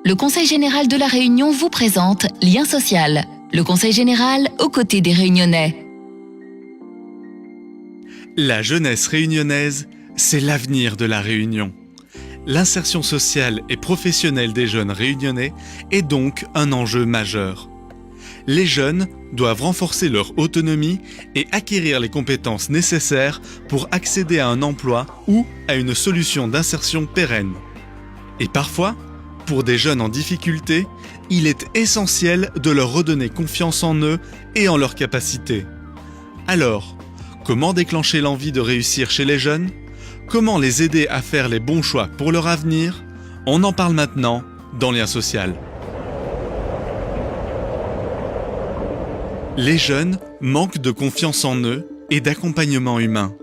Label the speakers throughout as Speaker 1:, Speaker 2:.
Speaker 1: Le Conseil général de la Réunion vous présente Lien social. Le Conseil général aux côtés des Réunionnais.
Speaker 2: La jeunesse réunionnaise, c'est l'avenir de la Réunion. L'insertion sociale et professionnelle des jeunes réunionnais est donc un enjeu majeur. Les jeunes doivent renforcer leur autonomie et acquérir les compétences nécessaires pour accéder à un emploi ou à une solution d'insertion pérenne. Et parfois, pour des jeunes en difficulté, il est essentiel de leur redonner confiance en eux et en leurs capacités. Alors, comment déclencher l'envie de réussir chez les jeunes ? Comment les aider à faire les bons choix pour leur avenir ? On en parle maintenant dans Lien social. Les jeunes manquent de confiance en eux et d'accompagnement humain.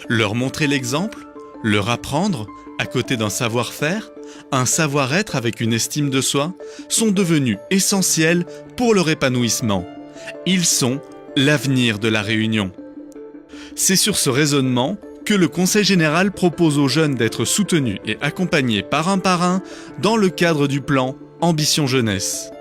Speaker 2: Leur montrer l'exemple, leur apprendre, à côté d'un savoir-faire, un savoir-être avec une estime de soi, sont devenus essentiels pour leur épanouissement. Ils sont l'avenir de la Réunion. C'est sur ce raisonnement que le Conseil général propose aux jeunes d'être soutenus et accompagnés par un dans le cadre du plan Ambition Jeunesse.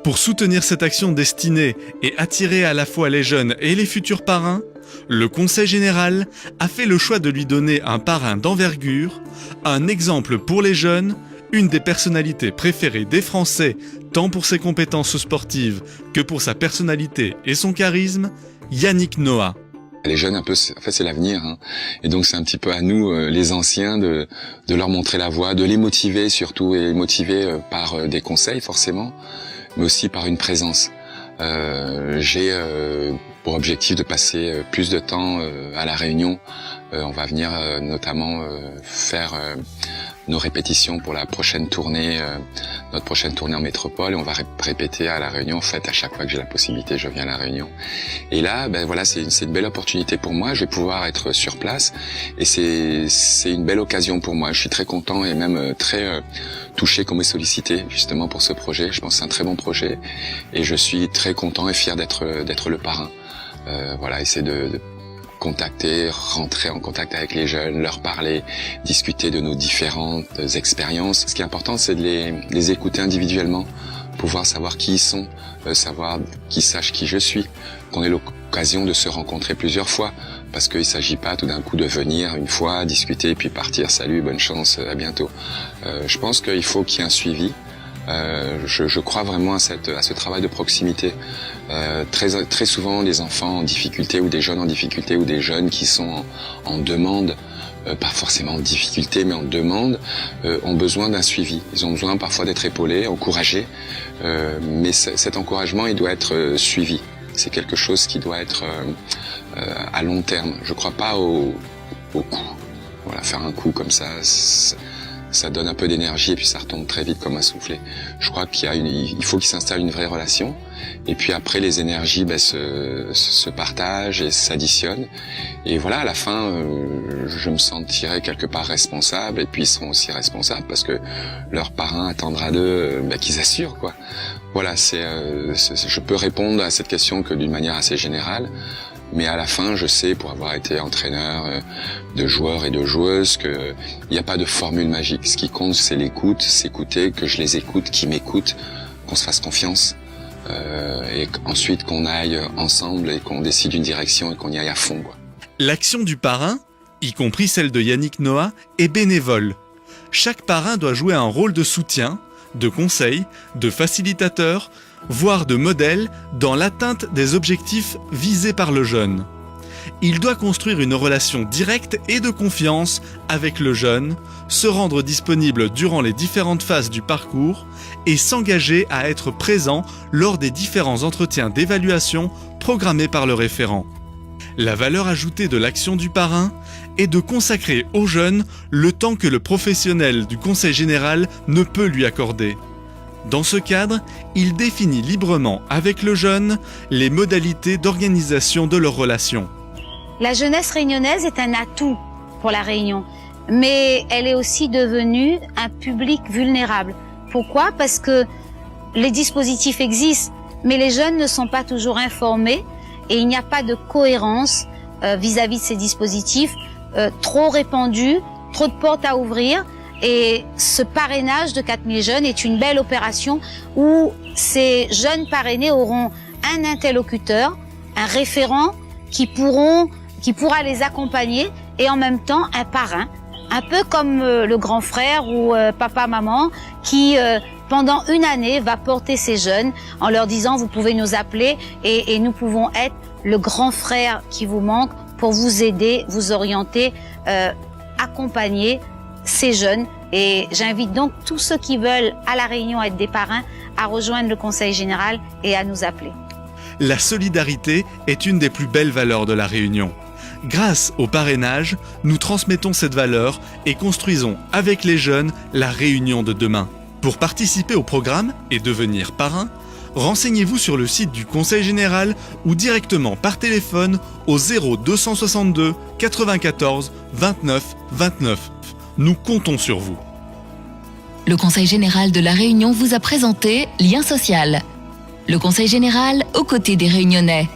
Speaker 2: Pour soutenir cette action destinée et attirer à la fois les jeunes et les futurs parrains, le Conseil général a fait le choix de lui donner un parrain d'envergure, un exemple pour les jeunes, une des personnalités préférées des Français, tant pour ses compétences sportives que pour sa personnalité et son charisme, Yannick Noah.
Speaker 3: Les jeunes, un peu, en fait, c'est l'avenir, hein. Et donc, c'est un petit peu à nous, les anciens, de leur montrer la voie, de les motiver surtout, et les motiver par des conseils, forcément, mais aussi par une présence. J'ai pour objectif de passer plus de temps à La Réunion. On va venir notamment faire nos répétitions pour la prochaine tournée, notre prochaine tournée en métropole, et on va répéter à La Réunion. En fait, à chaque fois que j'ai la possibilité, je viens à La Réunion. Et là, voilà, c'est une belle opportunité pour moi. Je vais pouvoir être sur place, et c'est une belle occasion pour moi. Je suis très content et même très touché qu'on m'ait sollicité justement pour ce projet. Je pense que c'est un très bon projet, et je suis très content et fier d'être le parrain. Voilà, essayer de contacter, rentrer en contact avec les jeunes, leur parler, discuter de nos différentes expériences. Ce qui est important, c'est de les écouter individuellement, pouvoir savoir qui ils sont, savoir qu'ils sachent qui je suis, qu'on ait l'occasion de se rencontrer plusieurs fois, parce qu'il ne s'agit pas tout d'un coup de venir une fois, discuter, puis partir, salut, bonne chance, à bientôt. Je pense qu'il faut qu'il y ait un suivi. Je crois vraiment à ce travail de proximité. Très souvent, les enfants en difficulté ou des jeunes en difficulté ou des jeunes qui sont en demande, pas forcément en difficulté, mais en demande, ont besoin d'un suivi. Ils ont besoin parfois d'être épaulés, encouragés, mais cet encouragement, il doit être suivi. C'est quelque chose qui doit être à long terme. Je crois pas au coup. Voilà, faire un coup comme ça donne un peu d'énergie et puis ça retombe très vite comme un soufflet. Je crois il faut qu'il s'installe une vraie relation, et puis après les énergies se partagent et s'additionnent, et voilà, à la fin je me sentirai quelque part responsable, et puis ils seront aussi responsables parce que leur parrain attendra d'eux qu'ils assurent, quoi. Voilà, je peux répondre à cette question que d'une manière assez générale. Mais à la fin, je sais, pour avoir été entraîneur de joueurs et de joueuses, qu'il n'y a pas de formule magique. Ce qui compte, c'est l'écoute, s'écouter, que je les écoute, qu'ils m'écoutent, qu'on se fasse confiance, et ensuite qu'on aille ensemble et qu'on décide une direction et qu'on y aille à fond, quoi.
Speaker 2: L'action du parrain, y compris celle de Yannick Noah, est bénévole. Chaque parrain doit jouer un rôle de soutien, de conseil, de facilitateur, voire de modèle dans l'atteinte des objectifs visés par le jeune. Il doit construire une relation directe et de confiance avec le jeune, se rendre disponible durant les différentes phases du parcours et s'engager à être présent lors des différents entretiens d'évaluation programmés par le référent. La valeur ajoutée de l'action du parrain est de consacrer au jeune le temps que le professionnel du Conseil général ne peut lui accorder. Dans ce cadre, il définit librement avec le jeune les modalités d'organisation de leur relation.
Speaker 4: La jeunesse réunionnaise est un atout pour la Réunion, mais elle est aussi devenue un public vulnérable. Pourquoi ? Parce que les dispositifs existent, mais les jeunes ne sont pas toujours informés et il n'y a pas de cohérence vis-à-vis de ces dispositifs, trop répandus, trop de portes à ouvrir. Et ce parrainage de 4000 jeunes est une belle opération où ces jeunes parrainés auront un interlocuteur, un référent qui pourra les accompagner et en même temps un parrain, un peu comme le grand frère ou papa-maman qui pendant une année va porter ces jeunes en leur disant vous pouvez nous appeler et nous pouvons être le grand frère qui vous manque pour vous aider, vous orienter, accompagner ces jeunes. Et j'invite donc tous ceux qui veulent à La Réunion être des parrains à rejoindre le Conseil général et à nous appeler.
Speaker 2: La solidarité est une des plus belles valeurs de La Réunion. Grâce au parrainage, nous transmettons cette valeur et construisons avec les jeunes la Réunion de demain. Pour participer au programme et devenir parrain, renseignez-vous sur le site du Conseil général ou directement par téléphone au 0262 94 29 29. Nous comptons sur vous.
Speaker 1: Le Conseil général de La Réunion vous a présenté Lien social. Le Conseil général aux côtés des Réunionnais.